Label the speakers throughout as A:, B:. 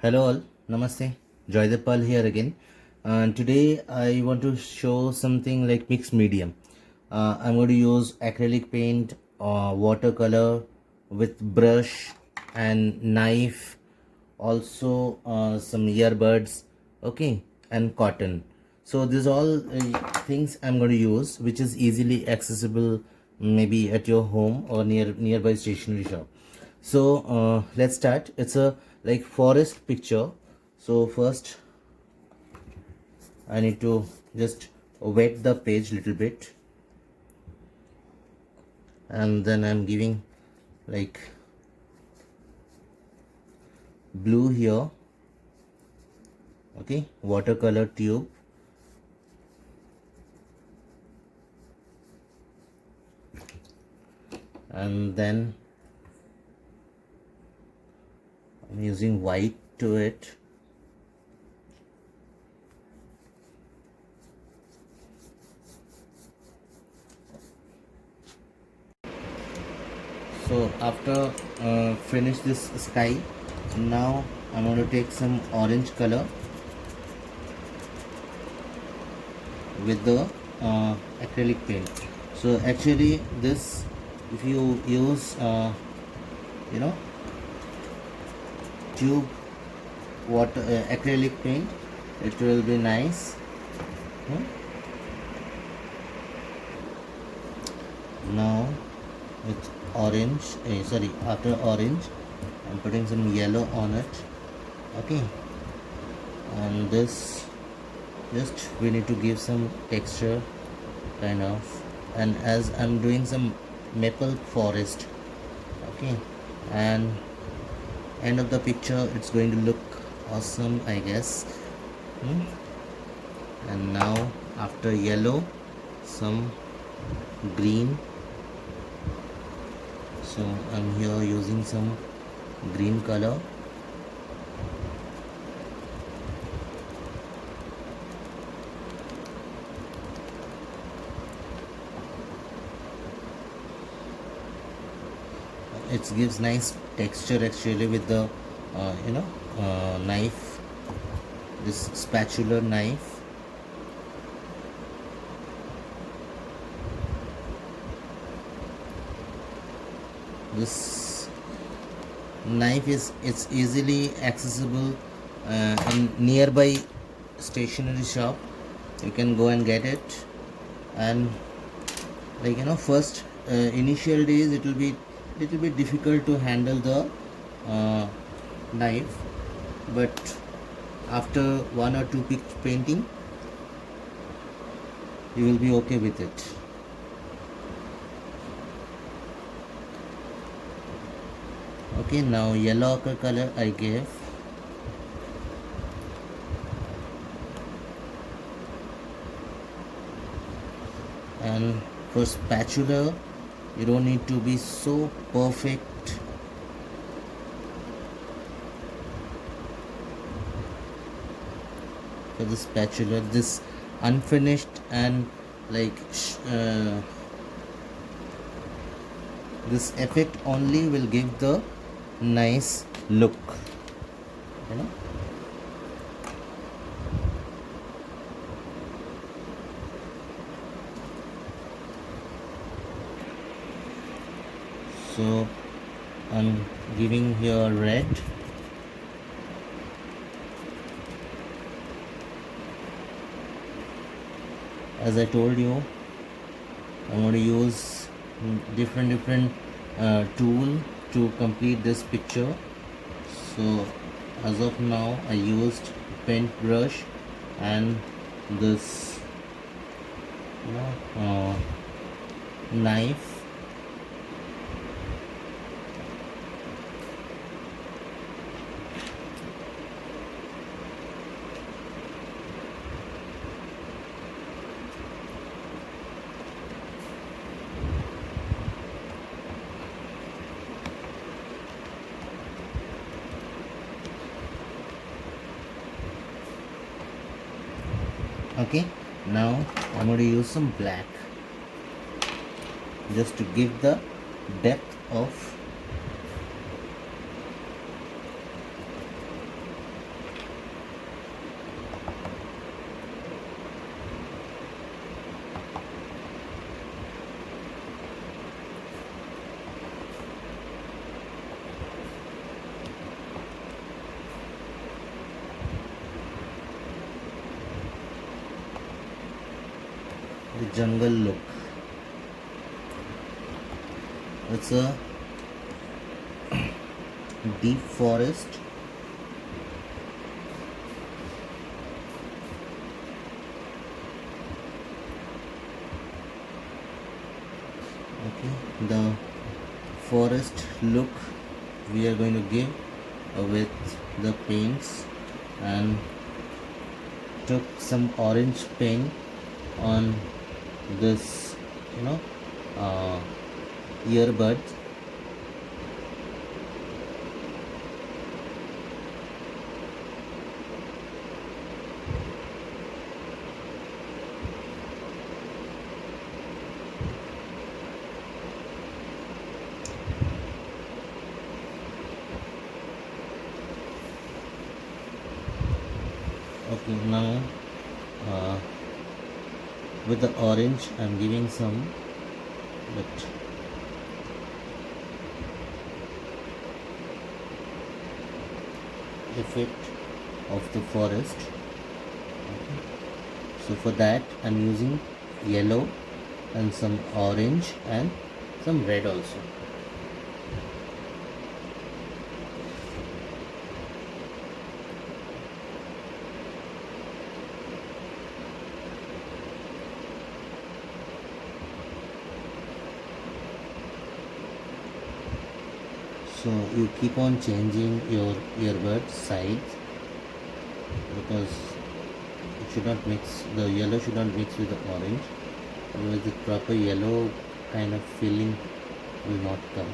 A: Hello all, Namaste. Joydipal here again. Today I want to show something like mixed medium. I'm going to use acrylic paint, watercolor with brush and knife, also some earbuds, okay, and cotton. So these all things I'm going to use, which is easily accessible, maybe at your home or nearby stationery shop. So let's start. It's a like forest picture. So first I need to just wet the page little bit, and then I'm giving like blue here, okay, watercolor tube, and then I'm using white to it. So after finish this sky, now I'm going to take some orange color with the acrylic paint. So actually this, if you use you know tube water acrylic paint, it will be nice. Hmm? Now with orange, sorry, after orange I'm putting some yellow on it, okay, and this just we need to give some texture kind of, and as I'm doing some maple forest, okay, and end of the picture it's going to look awesome, I guess. Hmm? And now after yellow, some green. So I'm here using some green color. It gives nice texture actually with the knife, this spatula knife. This knife it's easily accessible in nearby stationery shop. You can go and get it, and first initial days it will be little bit difficult to handle the knife, but after one or two painting you will be okay with it. Okay, now yellow ochre color I gave, and for spatula you don't need to be so perfect. For the spatula, this unfinished and like this effect only will give the nice look, you know. So I'm giving here red, as I told you. I'm going to use different tool to complete this picture. So as of now I used paint brush and this knife. Okay, now I'm going to use some black just to give the depth of jungle look. It's a deep forest. Okay, the forest look we are going to give with the paints, and took some orange paint on this, uh, earbuds. Okay, now uh, with the orange I'm giving some but effect of the forest. Okay. So for that I'm using yellow and some orange and some red also. So you keep on changing your earbud sides, because it should not mix, the yellow should not mix with the orange, otherwise the proper yellow kind of feeling will not come.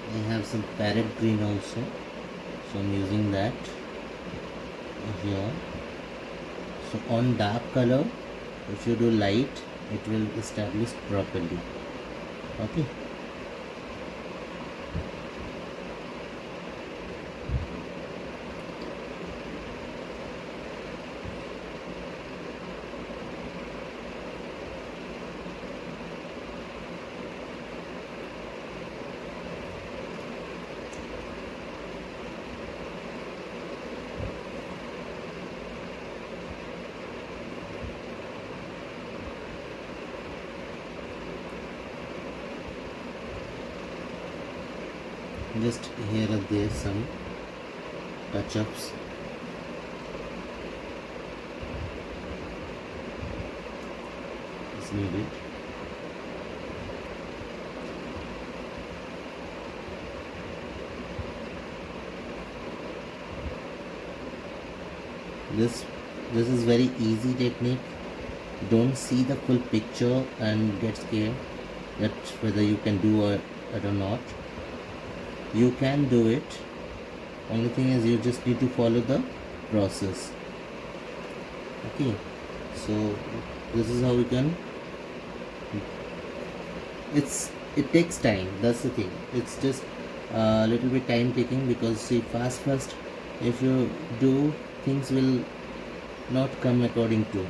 A: I have some parrot green also, so I'm using that here. So on dark color, if you do light, it will establish properly. Okay. Just here and there some touch-ups. Is needed. This is very easy technique. Don't see the full picture and get scared that whether you can do it or not. You can do it. Only thing is you just need to follow the process. Okay, so this is how we can. It takes time. That's the thing. It's just a little bit time taking, because see, fast if you do, things will not come according to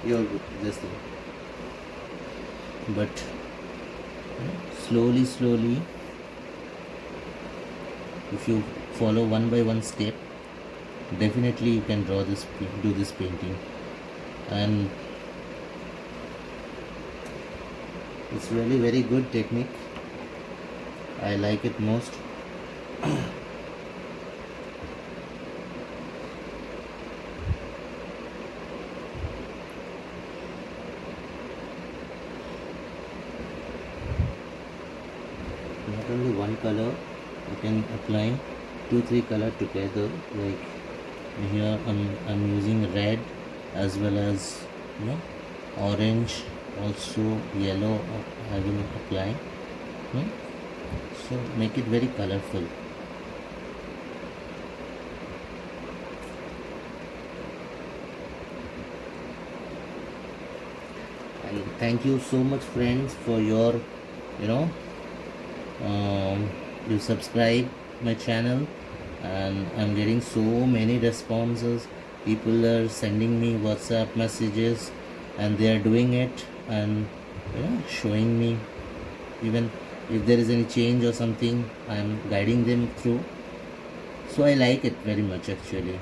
A: your this thing. But slowly, if you follow one by one step, definitely you can do this painting, and it's really very good technique. I like it most. Not only one color, you can apply 2-3 color together. Like here I'm using red as well as orange, also yellow I will apply. So make it very colorful. And thank you so much, friends, for your, you know, you subscribe my channel, and I'm getting so many responses. People are sending me WhatsApp messages, and they are doing it, and showing me even if there is any change or something. I'm guiding them through. So I like it very much, actually,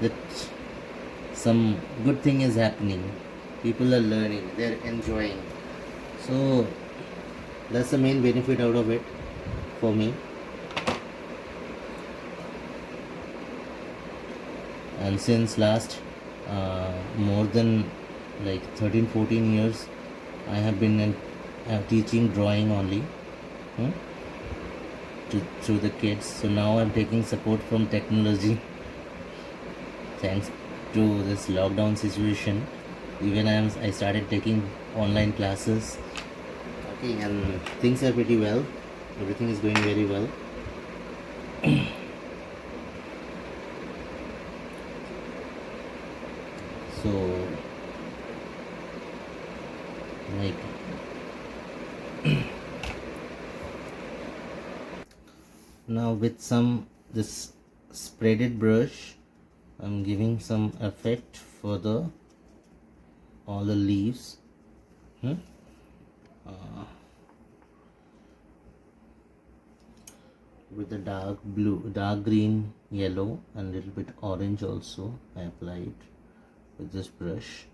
A: that some good thing is happening. People are learning, they're enjoying. So that's the main benefit out of it for me. And since last more than like 13-14 years, I have been teaching drawing only, hmm, through the kids. So now I'm taking support from technology. Thanks to this lockdown situation, even I started taking online classes. Okay, and things are pretty well. Everything is going very well. So, like, now with some this spreaded brush, I'm giving some effect for the all the leaves. Hmm? With the dark blue, dark green, yellow, and little bit orange also, I apply it with this brush.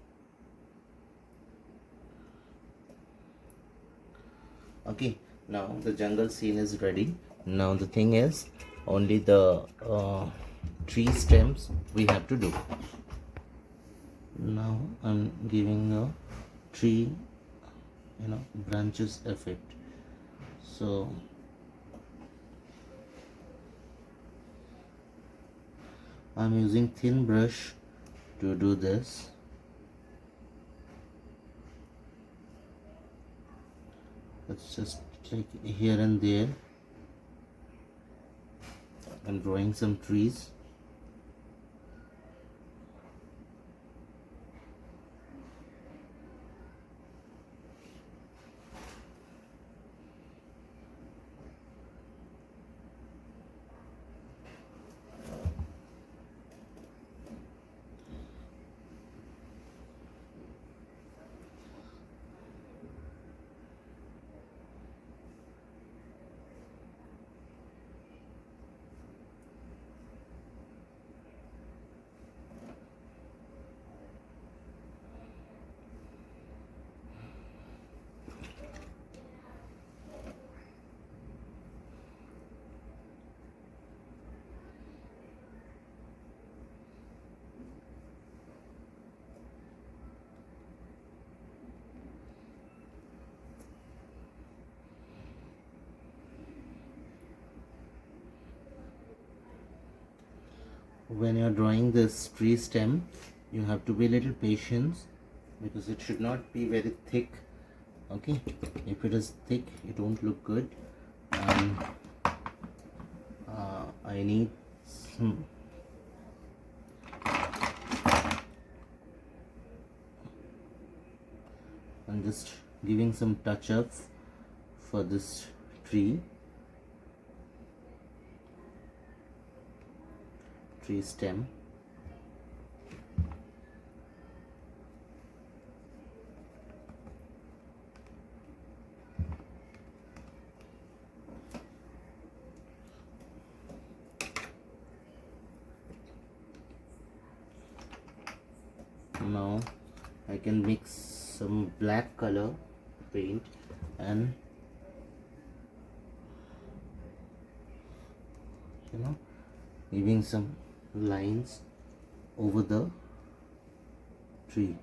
A: Okay, now the jungle scene is ready. Now the thing is, only the tree stems we have to do. Now I'm giving a tree, branches effect. So I'm using thin brush to do this. It's just like here and there. I'm drawing some trees. When you're drawing this tree stem, you have to be a little patient, because it should not be very thick. Okay, if it is thick, it won't look good. And I need some I'm just giving some touch up for this tree stem. Now I can mix some black color paint and giving some lines over the tree.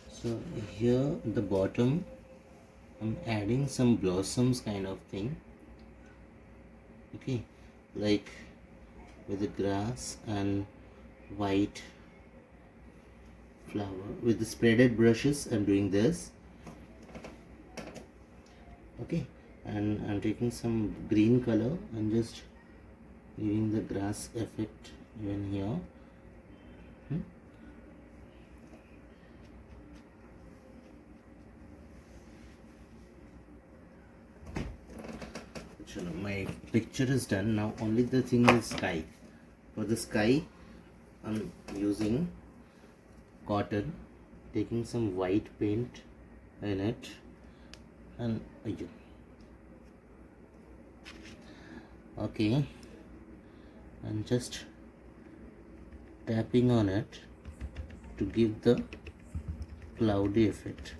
A: So here at the bottom I'm adding some blossoms kind of thing. Okay, like with the grass and white flower. With the spreaded brushes I'm doing this. and I'm taking some green color and just giving the grass effect even here. Chalo, my picture is done. Now only the thing is sky. For the sky I'm using cotton, taking some white paint in it, and okay, and just tapping on it to give the cloudy effect.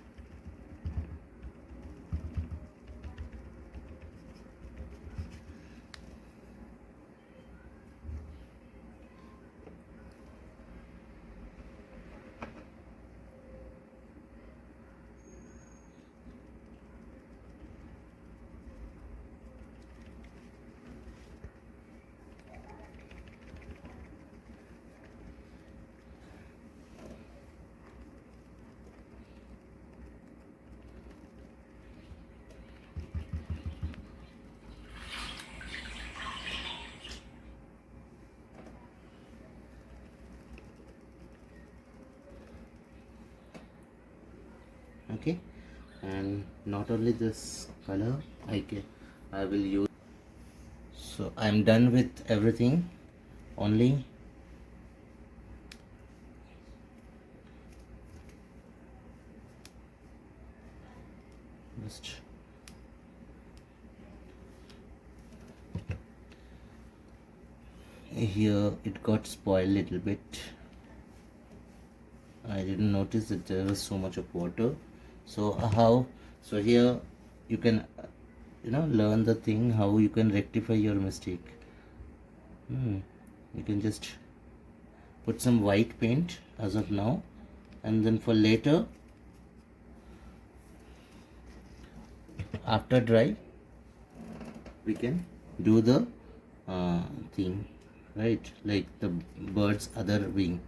A: Okay, and not only this color, I will use. So I'm done with everything. Only just here it got spoiled a little bit. I didn't notice that there was so much of water. So so here you can learn the thing how you can rectify your mistake. You can just put some white paint as of now, and then for later, after dry, we can do the thing, right, like the bird's other wing.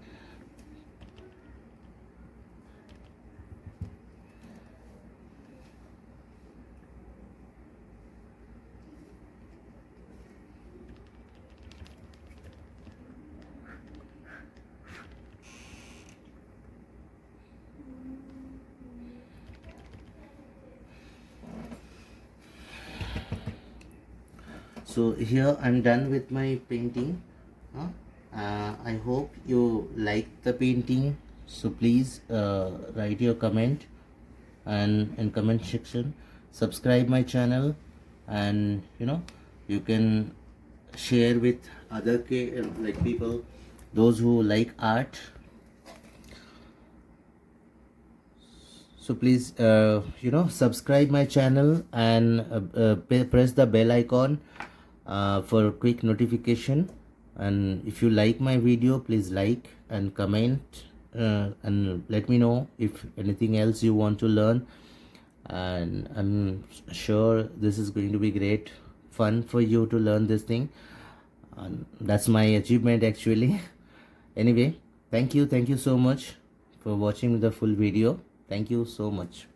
A: So here I'm done with my painting. I hope you like the painting. So please write your comment, and in comment section subscribe my channel, and you can share with other like people, those who like art. So please subscribe my channel and press the bell icon for quick notification. And if you like my video, please like and comment, and let me know if anything else you want to learn. And I'm sure this is going to be great fun for you to learn this thing, and that's my achievement actually. Anyway, thank you so much for watching the full video. Thank you so much.